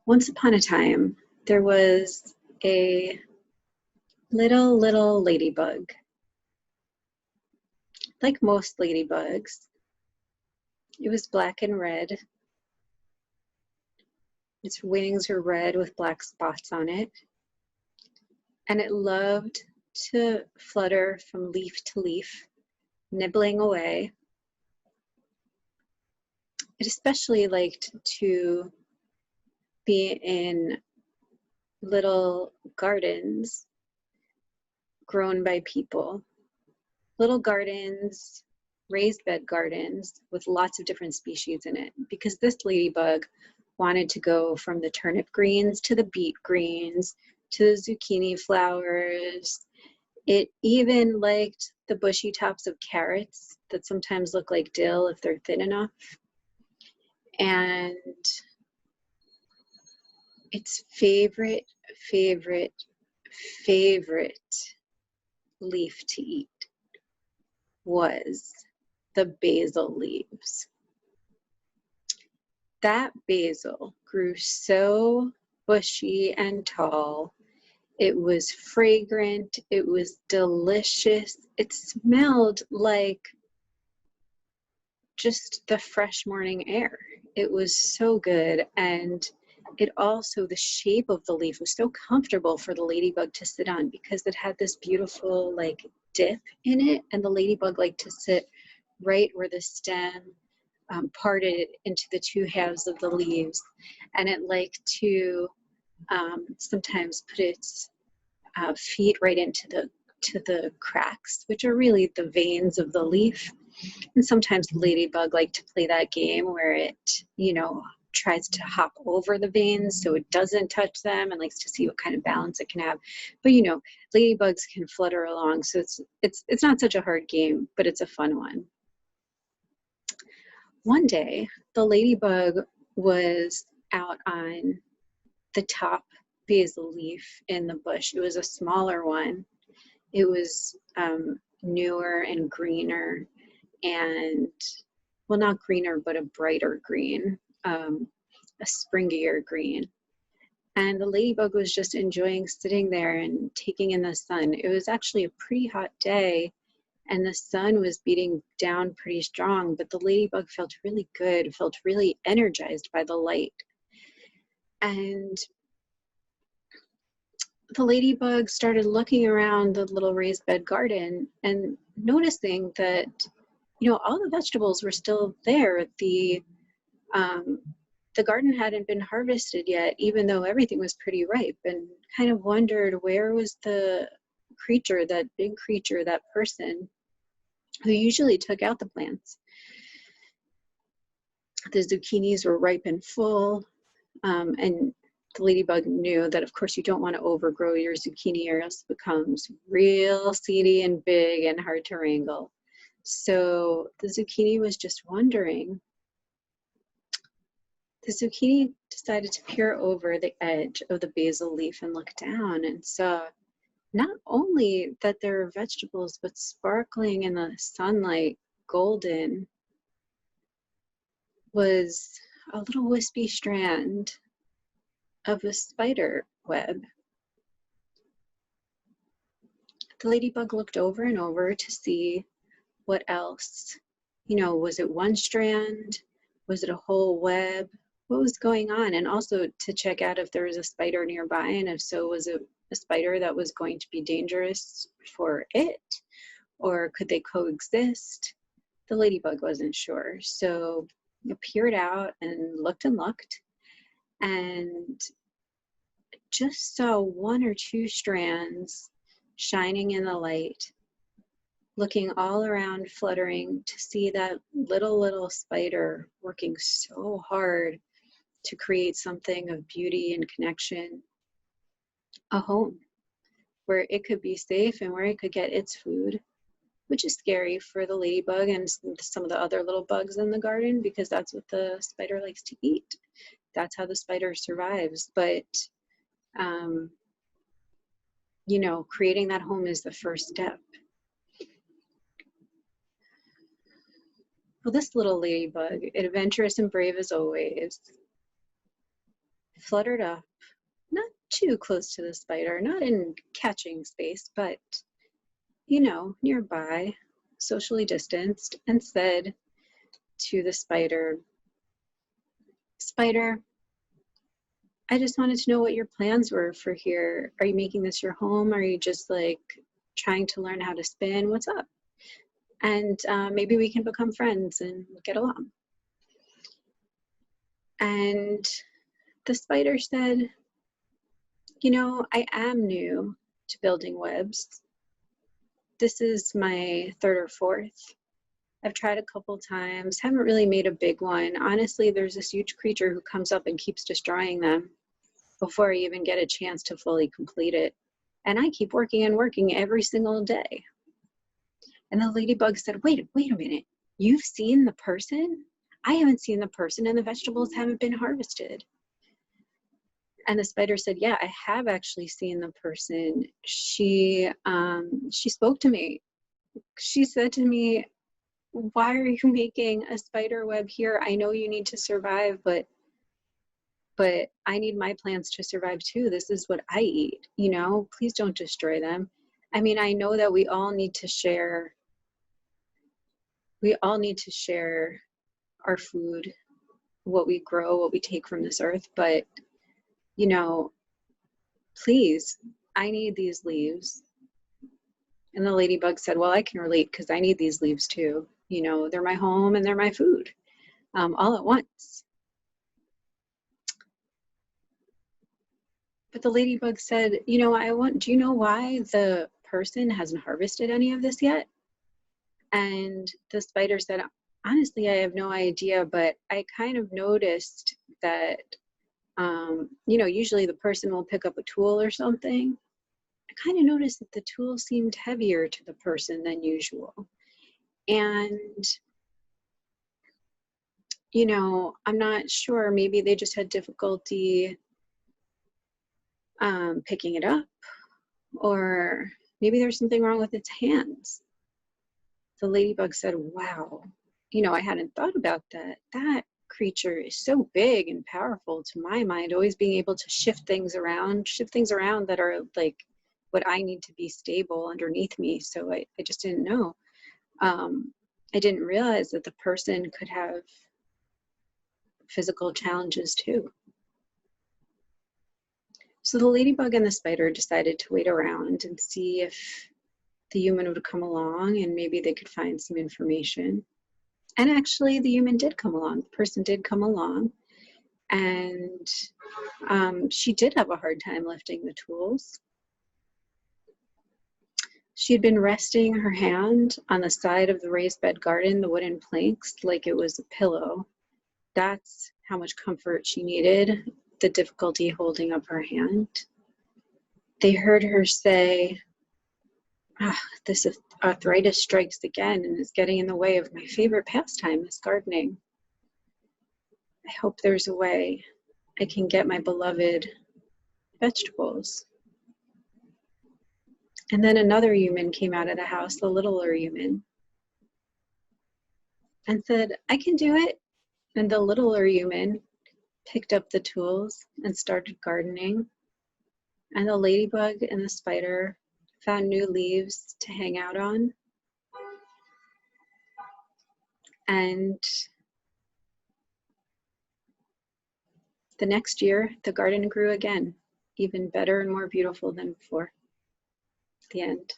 Once upon a time, there was a little ladybug. Like most ladybugs, it was black and red. Its wings were red with black spots on it, and it loved to flutter from leaf to leaf, nibbling away. It especially liked to be in little gardens grown by people. Little gardens, raised bed gardens with lots of different species in it, because this ladybug wanted to go from the turnip greens to the beet greens to the zucchini flowers. It even liked the bushy tops of carrots that sometimes look like dill if they're thin enough. And its favorite leaf to eat was the basil leaves. That basil grew so bushy and tall. It was fragrant. It was delicious. It smelled like just the fresh morning air. It was so good. And it also, the shape of the leaf was so comfortable for the ladybug to sit on because it had this beautiful like dip in it, and the ladybug liked to sit right where the stem parted into the two halves of the leaves, and it liked to sometimes put its feet right into the cracks, which are really the veins of the leaf. And sometimes the ladybug liked to play that game where it, tries to hop over the veins so it doesn't touch them, and likes to see what kind of balance it can have. But ladybugs can flutter along, so it's not such a hard game, but it's a fun one. One day, the ladybug was out on the top basil leaf in the bush. It was a smaller one. It was newer and greener, and well, not greener, but a brighter green. A springier green. And the ladybug was just enjoying sitting there and taking in the sun. It was actually a pretty hot day, and the sun was beating down pretty strong, but the ladybug felt really good, felt really energized by the light. And the ladybug started looking around the little raised bed garden and noticing that, all the vegetables were still there. The garden hadn't been harvested yet, even though everything was pretty ripe, and kind of wondered where was the creature, that big creature, that person who usually took out the plants. The zucchinis were ripe and full, and the ladybug knew that, of course, you don't want to overgrow your zucchini or else it becomes real seedy and big and hard to wrangle. So the zucchini was just wondering. The zucchini decided to peer over the edge of the basil leaf and look down, and saw not only that there were vegetables, but sparkling in the sunlight, golden, was a little wispy strand of a spider web. The ladybug looked over and over to see what else. Was it one strand? Was it a whole web? What was going on? And also to check out if there was a spider nearby, and if so, was it a spider that was going to be dangerous for it, or could they coexist? The ladybug wasn't sure, so it peered out and looked, and just saw one or two strands shining in the light, looking all around, fluttering to see that little spider working so hard to create something of beauty and connection, a home where it could be safe and where it could get its food, which is scary for the ladybug and some of the other little bugs in the garden, because that's what the spider likes to eat. That's how the spider survives. But, creating that home is the first step. Well, this little ladybug, adventurous and brave as always, fluttered up, not too close to the spider, not in catching space, but, you know, nearby, socially distanced, and said to the spider, "Spider, I just wanted to know what your plans were for here. Are you making this your home? Are you just like trying to learn how to spin? What's up? And maybe we can become friends and get along." And the spider said, "You know, I am new to building webs. This is my third or fourth. I've tried a couple times, haven't really made a big one. Honestly, there's this huge creature who comes up and keeps destroying them before I even get a chance to fully complete it. And I keep working and working every single day." And the ladybug said, wait a minute. You've seen the person? I haven't seen the person, and the vegetables haven't been harvested. And the spider said, yeah, I have actually seen the person. She spoke to me. She said to me, why are you making a spider web here? I know you need to survive, but I need my plants to survive too. This is what I eat, you know, please don't destroy them. I mean, I know that we all need to share our food, what we grow, what we take from this earth, but, you know, please, I need these leaves. And the ladybug said, well, I can relate because I need these leaves too. You know, they're my home and they're my food, all at once. But the ladybug said, you know, do you know why the person hasn't harvested any of this yet? And the spider said, honestly, I have no idea, but I kind of noticed that, you know, usually the person will pick up a tool or something. I kind of noticed that the tool seemed heavier to the person than usual. And, you know, I'm not sure, maybe they just had difficulty picking it up, or maybe there's something wrong with its hands. The ladybug said, wow, you know, I hadn't thought about that. That creature is so big and powerful to my mind, always being able to shift things around that are like what I need to be stable underneath me. So I just didn't know. I didn't realize that the person could have physical challenges too. So the ladybug and the spider decided to wait around and see if the human would come along and maybe they could find some information. And actually the human did come along, the person did come along, and she did have a hard time lifting the tools. She had been resting her hand on the side of the raised bed garden, the wooden planks, like it was a pillow. That's how much comfort she needed, the difficulty holding up her hand. They heard her say, this arthritis strikes again and is getting in the way of my favorite pastime, is gardening. I hope there's a way I can get my beloved vegetables. And then another human came out of the house, the littler human, and said, I can do it. And the littler human picked up the tools and started gardening. And the ladybug and the spider found new leaves to hang out on. And the next year, the garden grew again, even better and more beautiful than before. The end.